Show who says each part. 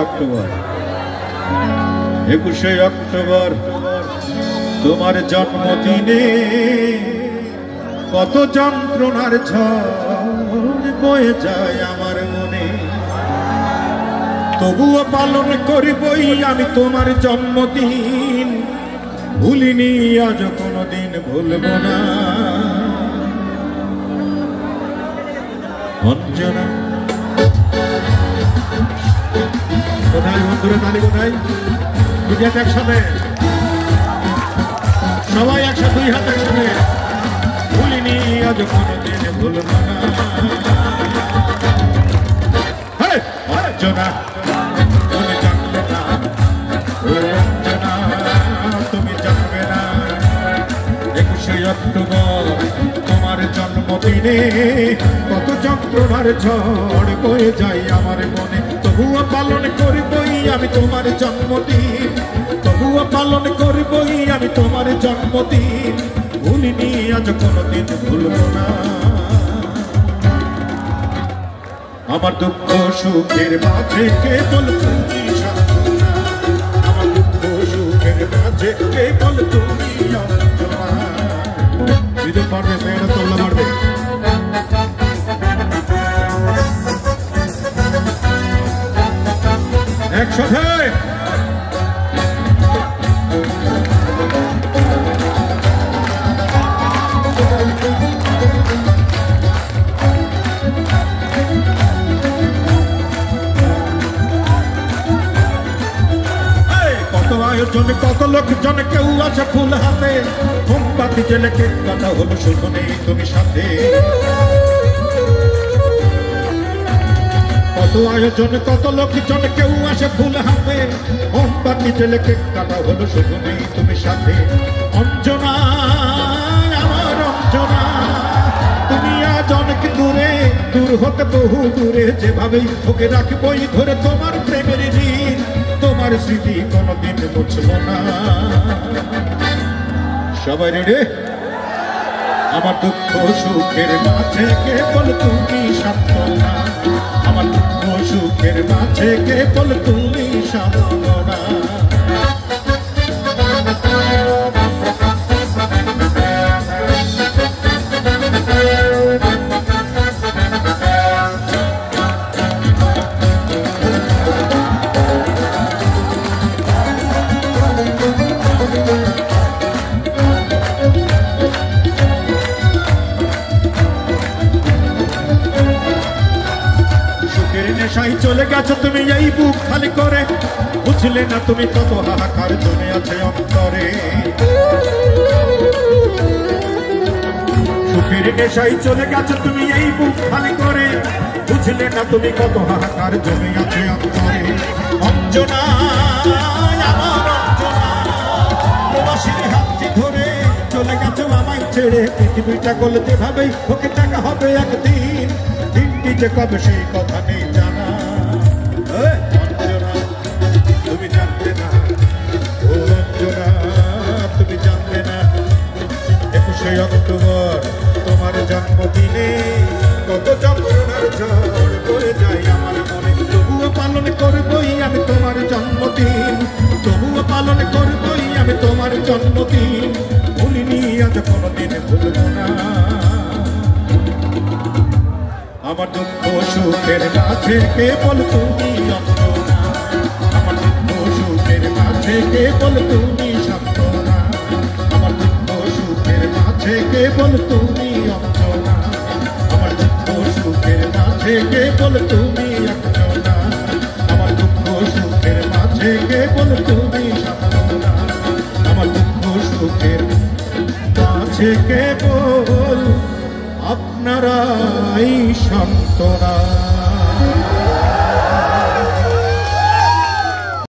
Speaker 1: October 21শে October তোমার জন্মদিনে কত যন্ত্রণার ঝড় বয়ে যায় আমার মনে, তবুও পালন করিবই আমি তোমার জন্মদিন। ভুলিনি আজ কোনোদিন ভুলব না। অঞ্জনা কোথায় বন্ধুরা, তালি কোথায়? দুই হাত একসাথে, সবাই একসাথে, দুই হাত একসাথে। ভুলিনি আজ কোনোদিন ভুলব না। অঞ্জনা তুমি জানবে না, অঞ্জনা তুমি জানবে না, 21শে অক্টোবর তোমার জন্মদিনে কত যন্ত্রণার ঝড় বয়ে যায় আমার মনে, তবুও পালন করিবই আমি তোমার জন্মদিন, তবুও পালন করিবই আমি তোমার জন্মদিন। ভুলিনি আজ কোনোদিন ভুলব না। আমার দুঃখ সুখের মাঝে কেবল তুমি সান্ত্বনা, আমার দুঃখ সুখের মাঝে কেবল তুমি অন্তনা। দিতে পারবে মেয়েরা, তোলা পারবে। একসাথে আয়োজন কত লোকজন, কেউ আছে ফুল হাতে, মোমবাতি জেলে কেক কাটা হলো, শুভ নেই তুমি সাথে। কত আয়োজন কত লোকজন, কেউ আসে ফুল হাতে, মোমবাতি জেলে কেক কাটা হলো, শুভ নেই তুমি সাথে। অঞ্জনা আমার অঞ্জনা, তুমি আজ অনেক দূরে, দূর হতে বহু দূরে, যেভাবেই ওকে রাখবই ধরে তোমার প্রেমের ঋণ, তোমার স্মৃতি কোনদিন মুছব না। সবাই রেডি? আমার দুঃখ সুখের মাঝে কেবল তুমি সান্ত্বনা, আমার দুঃখ সুখের মাঝে কেবল তুমি সান্ত্বনা। চলে গেছো তুমি এই বুক খালি করে, বুঝলে না তুমি কত হাহাকার জমে আছে অন্তরে। সুখের নেশাই চলে গেছো তুমি এই বুক খালি করে, বুঝলে না তুমি কত হাহাকার জমে আছে অন্তরে। অঞ্জনা আমার অঞ্জনা, প্রবাসীর হাতটি ধরে চলে গেছো আমায় ছেড়ে, পৃথিবীটা গলতে ভাবেই ওকে দেখা হবে একদিন, দিনটি যে কবে সেই কথা নেই জানা। অঞ্জনা তুমি জানবে না, ও অঞ্জনা তুমি জানবে না, 21শে অক্টোবর তোমার জন্মদিনে কত যন্ত্রণার ঝড় বয়ে যায় আমার মনে, তবুও পালন করবই আমি তোমার জন্মদিন, তবুও পালন করবই আমি তোমার জন্মদিন। ভুলিনি আজ কোনোদিন ভুলব না। আমার দুঃখ সুখের মাঝে কেবল তুমি অন্তনা, আমার দুঃখ সুখের মাঝে কেবল তুমি সান্ত্বনা, আমার দুঃখ সুখের মাঝে কেবল তুমি অন্তনা, আমার দুঃখ সুখের মাঝে কেবল তুমি অন্তনা, আমার দুঃখ সুখের মাঝে কেবল তুমি সান্ত্বনা, আমার দুঃখ সুখের মাঝে কেবল আপনারাই সান্ত্বনা।